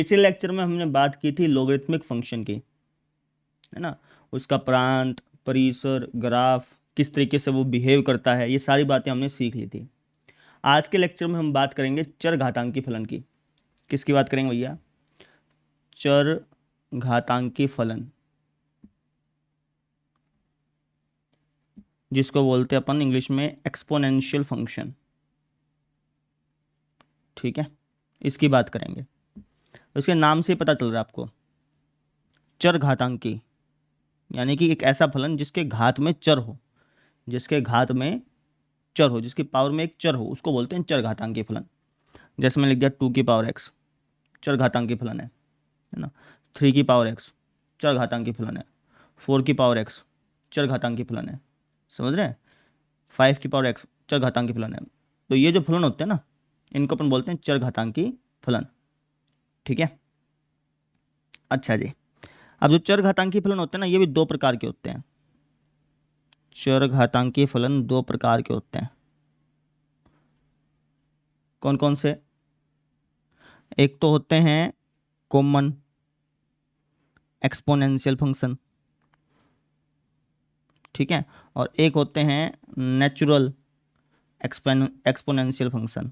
पिछले लेक्चर में हमने बात की थी लोगरिथमिक फंक्शन की, है ना। उसका प्रांत, परिसर, ग्राफ, किस तरीके से वो बिहेव करता है, ये सारी बातें हमने सीख ली थी। आज के लेक्चर में हम बात करेंगे चर घातांकी फलन की। किसकी बात करेंगे भैया? चर घातांकी फलन, जिसको बोलते हैं अपन इंग्लिश में एक्सपोनेंशियल फंक्शन। ठीक है, इसकी बात करेंगे। उसके नाम से पता चल रहा है आपको, चर घातांकी, यानी कि एक ऐसा फलन जिसके घात में चर हो, जिसके घात में चर हो, जिसकी पावर में एक चर हो, उसको बोलते हैं चर घातांकी फलन। जैसे मैंने लिख दिया 2 की पावर x, चर घातांकी फलन है ना। 3 की पावर x, चर घातांकी फलन है। 4 की पावर x, चर घातांकी फलन है। समझ रहे हैं? 5 की पावर x, चर घातांकी फलन है। तो ये जो फलन होते हैं ना, इनको अपन बोलते हैं चर घातांकी फलन। ठीक है, अच्छा जी। अब जो चर घातांकी फलन होते हैं ना, ये भी 2 प्रकार के होते हैं। चर घातांकी फलन 2 प्रकार के होते हैं। कौन कौन से? एक तो होते हैं कॉमन एक्सपोनेंशियल फंक्शन, ठीक है, और एक होते हैं नेचुरल एक्सपोनेंशियल फंक्शन।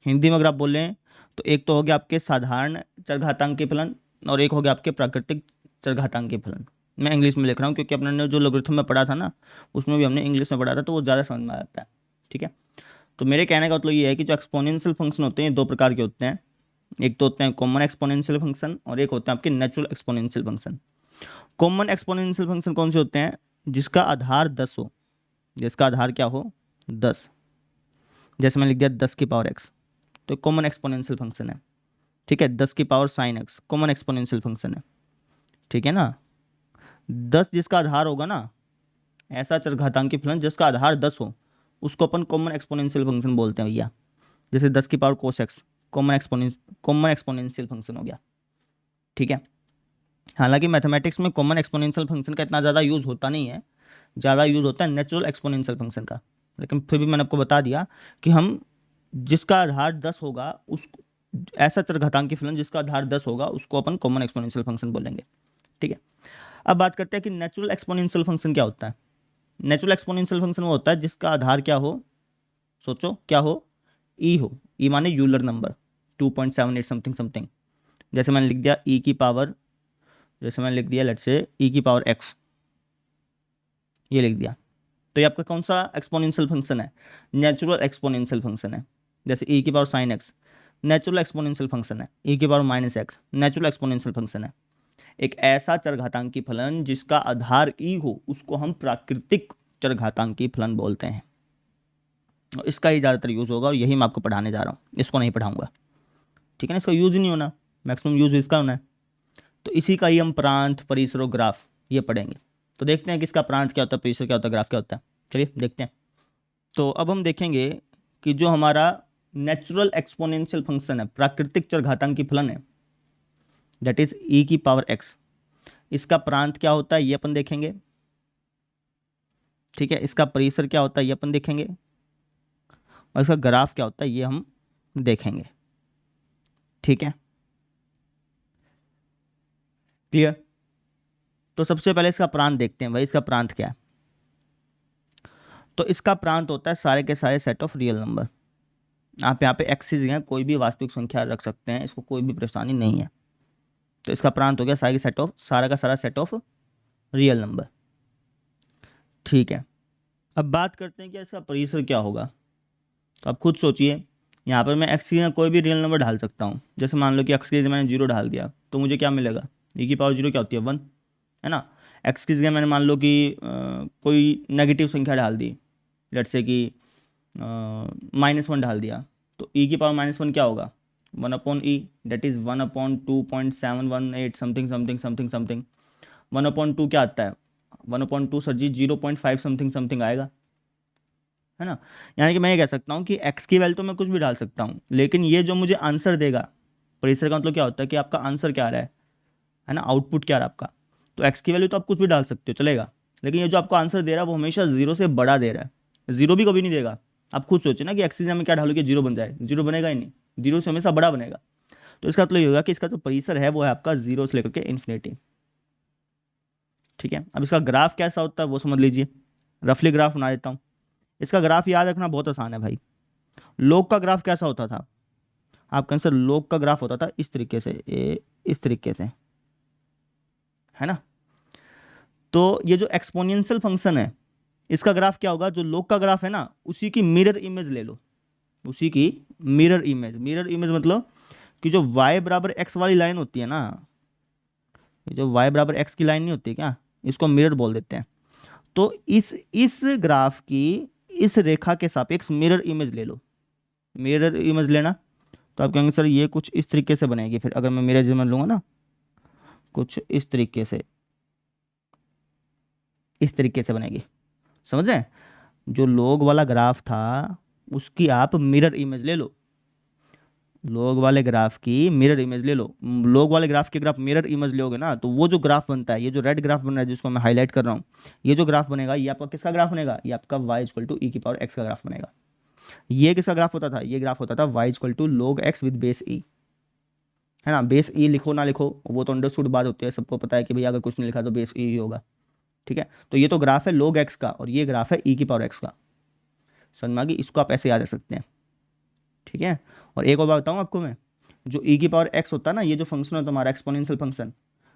हिंदी में अगर आप बोलें तो एक तो हो गया आपके साधारण चरघातांकी फलन, और एक हो गया आपके प्राकृतिक चरघातांकी फलन। मैं इंग्लिश में लिख रहा हूँ क्योंकि अपने ने जो लोगरिथम में पढ़ा था ना, उसमें भी हमने इंग्लिश में पढ़ा था, तो वो ज़्यादा समझ में आता है। ठीक है, तो मेरे कहने का मतलब ये है कि जो एक्सपोनेंशियल फंक्शन होते हैं, ये 2 प्रकार के होते हैं। एक तो होते हैं कॉमन एक्सपोनेंशियल फंक्शन, और एक होते हैं आपके natural exponential function. Common exponential function कौन से होते हैं? जिसका आधार 10 हो, जिसका आधार क्या हो? 10। जैसे मैंने लिख दिया 10 की पावर x, तो कॉमन एक्सपोनेंशियल फंक्शन है। ठीक है, 10 की power sine x, common exponential function है। ठीक है ना। 10 जिसका आधार होगा ना, ऐसा चरघातांकी फलन जिसका आधार 10 हो, उसको अपन कॉमन एक्सपोनेंशियल फंक्शन बोलते हैं भैया। जैसे 10 की पावर कोस x, कॉमन एक्सपोनेंशियल फंक्शन हो गया। ठीक है, हालांकि मैथमेटिक्स में कॉमन एक्सपोनेंशियल फंक्शन का इतना ज़्यादा यूज़ होता नहीं है, ज़्यादा यूज़ होता है नेचुरल एक्सपोनेंशियल फंक्शन का। लेकिन फिर भी मैंने आपको बता दिया कि हम जिसका आधार 10 होगा, उस ऐसा चरघातांकी फलन जिसका आधार 10 होगा, उसको अपन कॉमन एक्सपोनेंशियल फंक्शन बोलेंगे। ठीक है, अब बात करते हैं कि नेचुरल एक्सपोनेंशियल फंक्शन क्या होता है। नेचुरल एक्सपोनेंशियल फंक्शन वो होता है जिसका आधार क्या हो? सोचो क्या हो? ई हो। ई माने यूलर नंबर 2.78 समथिंग समथिंग। जैसे मैंने लिख दिया ई की पावर, जैसे मैंने लिख दिया लेट्स से ई की पावर एक्स, ये लिख दिया। तो ये आपका कौन सा एक्सपोनेंशियल फंक्शन है? नेचुरल एक्सपोनेंशियल फंक्शन है। जैसे ई की power sine x, natural exponential function है। ई की power minus x, natural exponential function है। एक ऐसा चरघातांकी फलन जिसका आधार ई हो, उसको हम प्राकृतिक चरघातांकी फलन बोलते हैं। और इसका ही ज़्यादातर यूज़ होगा, और यही मैं आपको पढ़ाने जा रहा हूँ, इसको नहीं पढ़ाऊंगा। ठीक है ना, इसका यूज़ ही नहीं होना, मैक्सिमम यूज़ इसका होना है। तो इसी का ही हम प्रांत, परिसर और ग्राफ ये पढ़ेंगे। तो देखते हैं कि इसका प्रांत क्या होता है, परिसर क्या होता है, ग्राफ क्या होता है। चलिए देखते हैं। तो अब हम देखेंगे कि जो हमारा नेचुरल एक्सपोनेंशियल फंक्शन है, प्राकृतिक चरघातांकी फलन है, दैट इज ई की पावर एक्स, इसका प्रांत क्या होता है ये अपन देखेंगे। ठीक है, इसका परिसर क्या होता है ये अपन देखेंगे, और इसका ग्राफ क्या होता है ये हम देखेंगे। ठीक है, क्लियर? तो सबसे पहले इसका प्रांत देखते हैं भाई, इसका प्रांत क्या है। तो इसका प्रांत होता है सारे के सारे सेट ऑफ रियल नंबर। आप यहाँ पे एक्सिस हैं, कोई भी वास्तविक संख्या रख सकते हैं, इसको कोई भी परेशानी नहीं है। तो इसका प्रांत हो गया सारा का सारा सेट ऑफ रियल नंबर। ठीक है, अब बात करते हैं कि इसका परिसर क्या होगा। तो आप खुद सोचिए, यहाँ पर मैं एक्स की जगह कोई भी रियल नंबर डाल सकता हूँ। जैसे मान लो कि एक्स की जगह मैंने 0 डाल दिया, तो मुझे क्या मिलेगा? ई की पावर 0 क्या होती है? 1, है ना। एक्स की जगह मैंने मान लो कि कोई नेगेटिव संख्या डाल दी, लेट से कि -1 डाल दिया, तो ई की पावर -1 क्या होगा? 1/e, that is 1/2.718 something something something something. 1/2 क्या आता है? 1/2 सर जी 0.5 समथिंग समथिंग आएगा, है ना। यानी कि मैं ये कह सकता हूँ कि x की वैल्यू तो मैं कुछ भी डाल सकता हूँ, लेकिन ये जो मुझे आंसर देगा, परिसर का मतलब क्या होता है कि आपका आंसर क्या आ रहा है ना, आउटपुट क्या आ रहा है आपका। तो x की वैल्यू तो आप कुछ भी डाल सकते हो, चलेगा, लेकिन ये जो आपको आंसर दे रहा है वो हमेशा 0 से बड़ा दे रहा है, 0 भी कभी नहीं देगा। आप खुद सोचिए ना कि एक्स में क्या डालोगे 0 बन जाए, 0 बनेगा ही नहीं। जीरो से हमेशा बड़ा बनेगा। तो इसका मतलब ये होगा कि इसका जो परिसर है वो है आपका जीरो से लेकर के इन्फिनिटी। ठीक है, अब इसका ग्राफ कैसा होता है वो समझ लीजिए। रफली ग्राफ बना देता हूँ। इसका ग्राफ याद रखना बहुत आसान है भाई। लोग का ग्राफ कैसा होता था, आपका आंसर लोग का ग्राफ होता था इस तरीके से, इस तरीके से, है ना। तो ये जो एक्सपोनेंशियल फंक्शन है इसका ग्राफ क्या होगा, जो लोग का ग्राफ है ना उसी की मिरर इमेज ले लो, उसी की मिरर इमेज। मिरर इमेज मतलब कि जो y बराबर एक्स वाली लाइन होती है ना, ये जो y बराबर एक्स की लाइन नहीं होती क्या, इसको मिरर बोल देते हैं। तो इस ग्राफ की इस रेखा के सापेक्ष मिरर इमेज ले लो। मिरर इमेज लेना तो आप कहेंगे सर ये कुछ इस तरीके से बनेगी, फिर अगर मैं मिरर इमेज लूंगा ना कुछ इस तरीके से, इस तरीके से बनेगी, समझ रहे हैं। जो लोग वाला ग्राफ था उसकी आप मिरर इमेज ले लो, लोग वाले ग्राफ की मिरर इमेज ले लो। लोग वाले ग्राफ की अगर आप मिरर इमेज लोगे ना तो वो जो ग्राफ बनता है, ये जो रेड ग्राफ बन रहा है जिसको मैं हाईलाइट कर रहा हूँ, ये जो ग्राफ बनेगा ये आपका किसका ग्राफ बनेगा, ये आपका y इक्वल टू ई की पावर x का ग्राफ बनेगा। ये किसका ग्राफ होता था, ये ग्राफ होता था y equal to log x with base e, है ना। बेस ई लिखो ना लिखो वो तो अंडरस्टूड बात होती है, सबको पता है कि भैया अगर कुछ नहीं लिखा तो बेस ई ही होगा। ठीक है, तो ये तो ग्राफ है log x का और ये ग्राफ है e की पावर x का, समझ में आ गई। इसको आप ऐसे याद रख सकते हैं। ठीक है, और एक और बात बताऊँ आपको मैं, जो e की पावर x होता है ना, ये जो फंक्शन है तुम्हारा एक्सपोनेंशियल फंक्शन,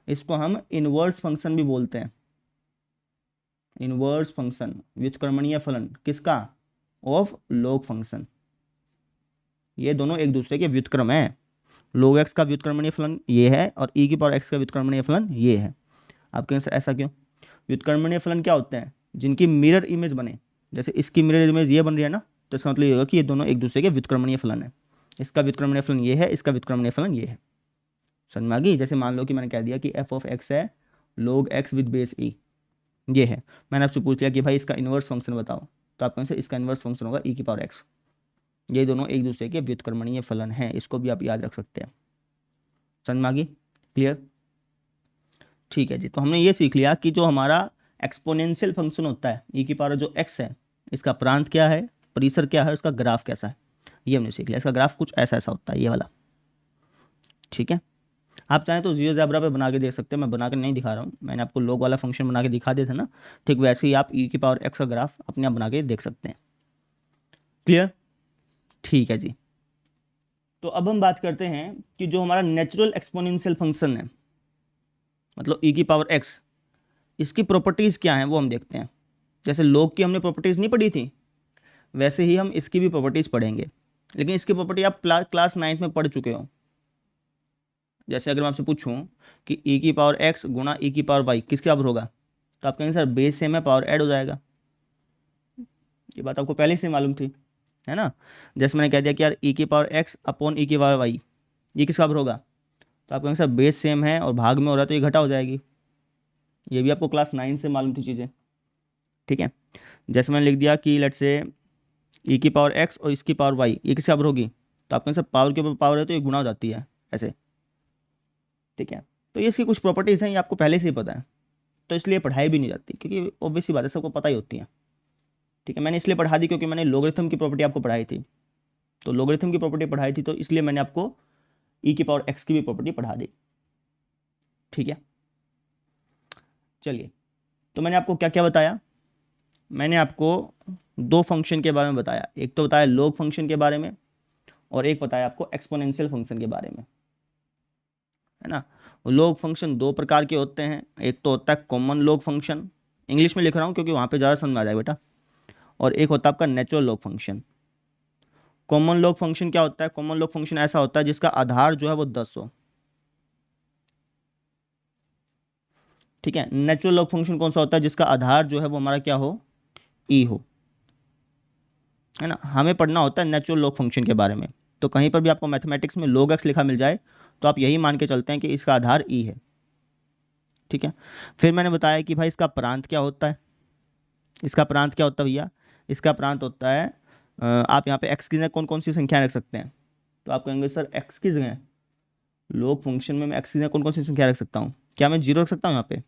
इसको हम इनवर्स फंक्शन भी बोलते हैं। इनवर्स फंक्शन, व्युत्क्रमणीय फलन किसका, ऑफ log फंक्शन। ये दोनों एक दूसरे के व्युत्क्रम है। log x का व्युत्क्रमणीय फलन ये है और e की पावर x का व्युत्क्रमणीय फलन ये है। आपके आंसर ऐसा क्यों, व्युत्क्रमणीय फलन क्या होते हैं, जिनकी मिरर इमेज बने। जैसे इसकी मिरर इमेज ये बन रही है ना, तो इसका मतलब ये होगा कि ये दोनों एक दूसरे के व्युत्क्रमणीय फलन है। इसका व्युत्क्रमणीय फलन ये है, इसका व्युत्क्रमणीय फलन ये है, समझ में आ गई। जैसे मान लो कि मैंने कह दिया कि f ऑफ x है log x with base e, ये है। मैंने आपसे पूछ लिया कि भाई इसका इनवर्स फंक्शन बताओ, तो आपका आंसर इसका इनवर्स फंक्शन होगा e की पावर x। ये दोनों एक दूसरे के व्युत्क्रमणीय फलन हैं, इसको भी आप याद रख सकते हैं, समझ में आ गई, क्लियर। ठीक है जी, तो हमने ये सीख लिया कि जो हमारा एक्सपोनेंशियल फंक्शन होता है e की पावर जो x है, इसका प्रांत क्या है, परिसर क्या है, उसका ग्राफ कैसा है, ये हमने सीख लिया। इसका ग्राफ कुछ ऐसा ऐसा होता है, ये वाला। ठीक है, आप चाहें तो जियो जैब्रा पे बना के देख सकते हैं, मैं बना के नहीं दिखा रहा हूँ, मैंने आपको लोग वाला फंक्शन बना के दिखा दिया था ना, ठीक वैसे ही आप e की पावर x का ग्राफ अपने आप बना के देख सकते हैं। क्लियर, ठीक है जी। तो अब हम बात करते हैं कि जो हमारा नेचुरल एक्सपोनेंशियल फंक्शन है, मतलब e की पावर x, इसकी प्रॉपर्टीज़ क्या हैं वो हम देखते हैं। जैसे लोग की हमने प्रॉपर्टीज़ नहीं पढ़ी थी, वैसे ही हम इसकी भी प्रॉपर्टीज़ पढ़ेंगे, लेकिन इसकी प्रॉपर्टी आप क्लास 9th में पढ़ चुके हो। जैसे अगर मैं आपसे पूछूं कि e की पावर x गुणा e की पावर y किसके बराबर होगा, तो आप कहेंगे सर बेस सेम है, पावर ऐड हो जाएगा। ये बात आपको पहले से मालूम थी, है ना। जैसे मैंने कह दिया कि यार e की पावर x अपॉन e की पावर y ये किसका बराबर होगा, तो आप कहेंगे सर बेस सेम है और भाग में हो रहा है तो ये घटा हो जाएगी। ये भी आपको क्लास 9 से मालूम थी चीज़ें। ठीक है, जैसे मैंने लिख दिया कि लेट से e की पावर x और इसकी पावर y ये किसके बराबर होगी, तो आप कहेंगे सर पावर के ऊपर पावर है तो ये गुणा हो जाती है ऐसे। ठीक है, तो ये इसकी कुछ प्रॉपर्टीज़ हैं, ये आपको पहले से ही पता है, तो इसलिए पढ़ाई भी नहीं जाती, क्योंकि ऑब्वियस सी बात है सबको पता ही होती है। ठीक है, मैंने इसलिए पढ़ा दी क्योंकि मैंने लोगरिथम की प्रॉपर्टी आपको पढ़ाई थी, तो लोगरिथम की प्रॉपर्टी पढ़ाई थी तो इसलिए मैंने आपको e की पावर x की भी प्रॉपर्टी पढ़ा दी। ठीक है, चलिए, तो मैंने आपको क्या क्या बताया, मैंने आपको दो फंक्शन के बारे में बताया, एक तो बताया लॉग फंक्शन के बारे में और एक बताया आपको एक्सपोनेंशियल फंक्शन के बारे में, है ना। लॉग फंक्शन दो प्रकार के होते हैं, एक तो होता है कॉमन लॉग फंक्शन, इंग्लिश में लिख रहा हूँ क्योंकि वहाँ पे ज़्यादा समझ में आ जाएगा बेटा, और एक होता है आपका natural log function. Common log function क्या होता है, कॉमन लॉग फंक्शन ऐसा होता है जिसका आधार जो है वो 10 हो। ठीक है, नेचुरल लॉग फंक्शन कौन सा होता है, जिसका आधार जो है वो हमारा क्या हो, ई हो, है ना। हमें पढ़ना होता है नेचुरल लॉग फंक्शन के बारे में, तो कहीं पर भी आपको मैथमेटिक्स में log x लिखा मिल जाए तो आप यही मान के चलते हैं कि इसका आधार ई है। ठीक है, फिर मैंने बताया कि भाई इसका प्रांत क्या होता है, इसका प्रांत क्या होता है भैया, इसका प्रांत होता है आप यहाँ पे x की जगह कौन कौन सी संख्या रख सकते हैं, तो आप कहेंगे सर x की जगह log फंक्शन में मैं x की जगह कौन कौन सी संख्या रख सकता हूँ, क्या मैं जीरो रख सकता हूँ यहाँ पे,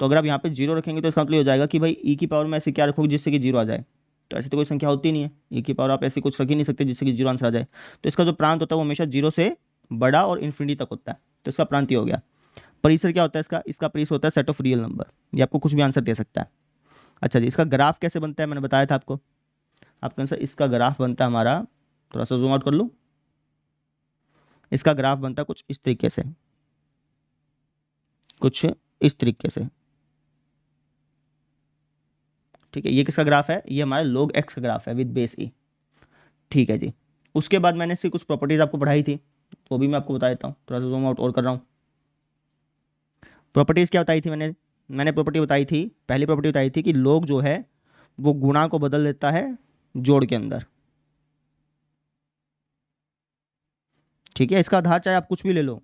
तो अगर आप यहाँ पे जीरो रखेंगे तो इसका मतलब हो जाएगा कि भाई e की पावर में ऐसे क्या रखोगे जिससे कि जीरो आ जाए, तो ऐसी तो कोई संख्या होती नहीं है, e की पावर आप ऐसी कुछ रख ही नहीं सकते जिससे कि जीरो आंसर आ जाए। तो इसका जो प्रांत होता है वो हमेशा जीरो से बड़ा और इन्फिनिटी तक होता है, तो इसका प्रांत ये हो गया। परिसर क्या होता है इसका परिसर होता है सेट ऑफ रियल नंबर, ये आपको कुछ भी आंसर दे सकता है। अच्छा जी, इसका ग्राफ कैसे बनता है मैंने बताया था आपको, आपके आंसर इसका ग्राफ बनता है हमारा, थोड़ा सा जूम आउट कर लूँ, इसका ग्राफ बनता है कुछ इस तरीके से, कुछ इस तरीके से, ठीक है। ये किसका ग्राफ है, ये हमारा log x का ग्राफ है विद बेस e, ठीक है जी। उसके बाद मैंने इसकी कुछ प्रॉपर्टीज आपको पढ़ाई थी, वो भी मैं आपको बता देता हूँ, थोड़ा सा जूम आउट और कर रहा हूँ। प्रॉपर्टीज क्या बताई थी मैंने प्रॉपर्टी बताई थी, पहली प्रॉपर्टी बताई थी कि log जो है वो गुणा को बदल देता है जोड़ के अंदर, ठीक है। इसका आधार चाहे आप कुछ भी ले लो,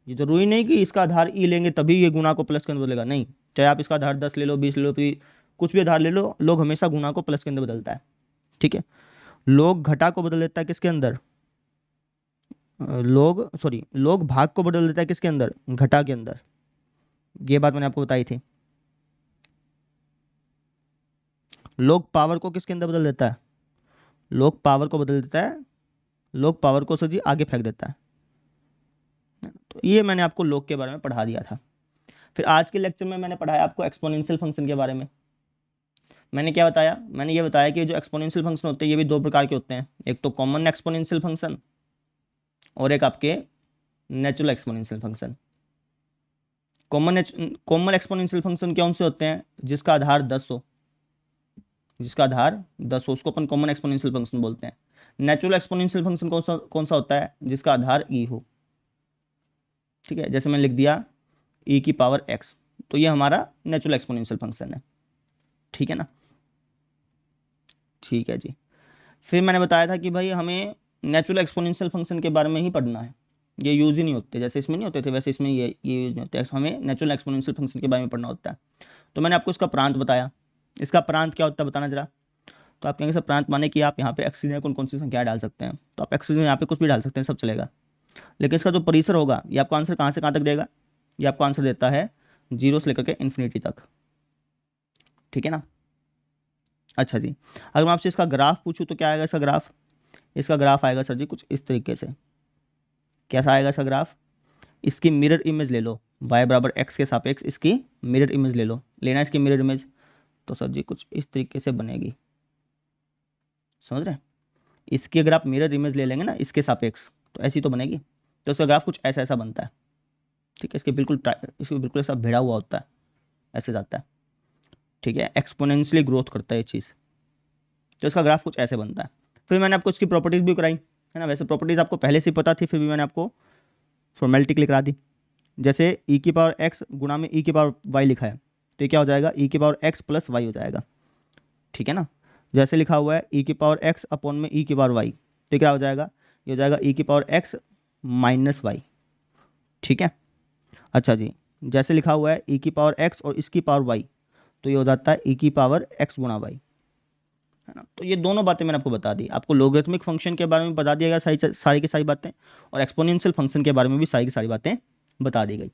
ये जरूरी नहीं कि इसका आधार ई लेंगे तभी ये गुणा को प्लस के अंदर बदलेगा, नहीं, चाहे आप इसका आधार 10 ले लो, 20 ले लो, कुछ भी आधार ले लो, लोग हमेशा गुणा को प्लस के अंदर बदलता है, ठीक है। लोग घटा को बदल देता है किसके अंदर, लोग भाग को बदल देता है किसके अंदर, घटा के अंदर, ये बात मैंने आपको बताई थी। लोग पावर को किसके अंदर बदल देता है, लोग पावर को बदल देता है, लोग पावर को सर जी आगे फेंक देता है। तो ये मैंने आपको लोग के बारे में पढ़ा दिया था। फिर आज के लेक्चर में मैंने पढ़ाया आपको एक्सपोनेंशियल फंक्शन के बारे में। मैंने क्या बताया, मैंने ये बताया कि जो एक्सपोनेंशियल फंक्शन होते हैं ये भी दो प्रकार के होते हैं, एक तो कॉमन एक्सपोनेंशियल फंक्शन और एक आपके natural exponential function. Common exponential function कौन से होते हैं, जिसका आधार 10 हो, जिसका आधार 10 हो उसको अपन कॉमन एक्सपोनेंशियल फंक्शन बोलते हैं। नेचुरल एक्सपोनेंशियल फंक्शन कौन सा होता है, जिसका आधार ई हो, ठीक है। जैसे मैंने लिख दिया e की पावर x, तो ये हमारा नेचुरल एक्सपोनेंशियल फंक्शन है, ठीक है ना, ठीक है जी। फिर मैंने बताया था कि भाई हमें नेचुरल एक्सपोनेंशियल फंक्शन के बारे में ही पढ़ना है, ये यूज़ ही नहीं होते, जैसे इसमें नहीं होते थे वैसे इसमें ये यूज़ नहीं होते, हमें नेचुरल एक्सपोनेंशियल फंक्शन के बारे में पढ़ना होता है। तो मैंने आपको इसका प्रांत बताया, इसका प्रांत क्या होता है बताना जरा। तो आप कहेंगे सर प्रांत माने कि आप यहाँ पे एक्स में कौन सी संख्या डाल सकते हैं, तो आप एक्स में यहाँ पे कुछ भी डाल सकते हैं, सब चलेगा। लेकिन इसका जो परिसर होगा ये आपको आंसर कहाँ से कहाँ तक देगा, ये आपको आंसर देता है 0 से लेकर के इन्फिनिटी तक, ठीक है ना। अच्छा जी, अगर मैं आपसे इसका ग्राफ पूछूं तो क्या आएगा इसका ग्राफ, इसका ग्राफ आएगा सर जी कुछ इस तरीके से। कैसा आएगा इसका ग्राफ, इसकी मिरर इमेज ले लो, y बराबर x के सापेक्ष इसकी मिरर इमेज ले लो, लेना इसकी मिरर इमेज, तो सर जी कुछ इस तरीके से बनेगी, समझ रहे हैं। इसकी अगर आप मिरर इमेज ले लेंगे ना इसके सापेक्ष तो ऐसी तो बनेगी, तो इसका ग्राफ कुछ ऐसा ऐसा बनता है, ठीक है। इसके बिल्कुल ऐसा भिड़ा हुआ होता है, ऐसे जाता है, ठीक है, एक्सपोनेंशियली ग्रोथ करता है ये चीज़, तो इसका ग्राफ कुछ ऐसे बनता है। फिर मैंने आपको इसकी प्रॉपर्टीज़ भी कराई है ना, वैसे प्रॉपर्टीज़ आपको पहले से ही पता थी, फिर भी मैंने आपको फॉर्मेलिटी के लिए करा दी। जैसे e की पावर x गुणा में e की पावर y लिखा है, तो ये क्या हो जाएगा, e की पावर x प्लस y हो जाएगा, ठीक है ना। जैसे लिखा हुआ है e की पावर x अपॉन में e की पावर y, तो क्या हो जाएगा, ये हो जाएगा e की पावर x माइनस वाई, ठीक है। अच्छा जी, जैसे लिखा हुआ है e की पावर x और इसकी पावर y, तो ये हो जाता है e की पावर x गुणा y, है ना। तो ये दोनों बातें मैंने आपको बता दी, आपको लोगरिथमिक फंक्शन के बारे में बता दिया गया सारी की सारी बातें, और एक्सपोनेंशियल फंक्शन के बारे में भी सारी की सारी बातें बता दी गई।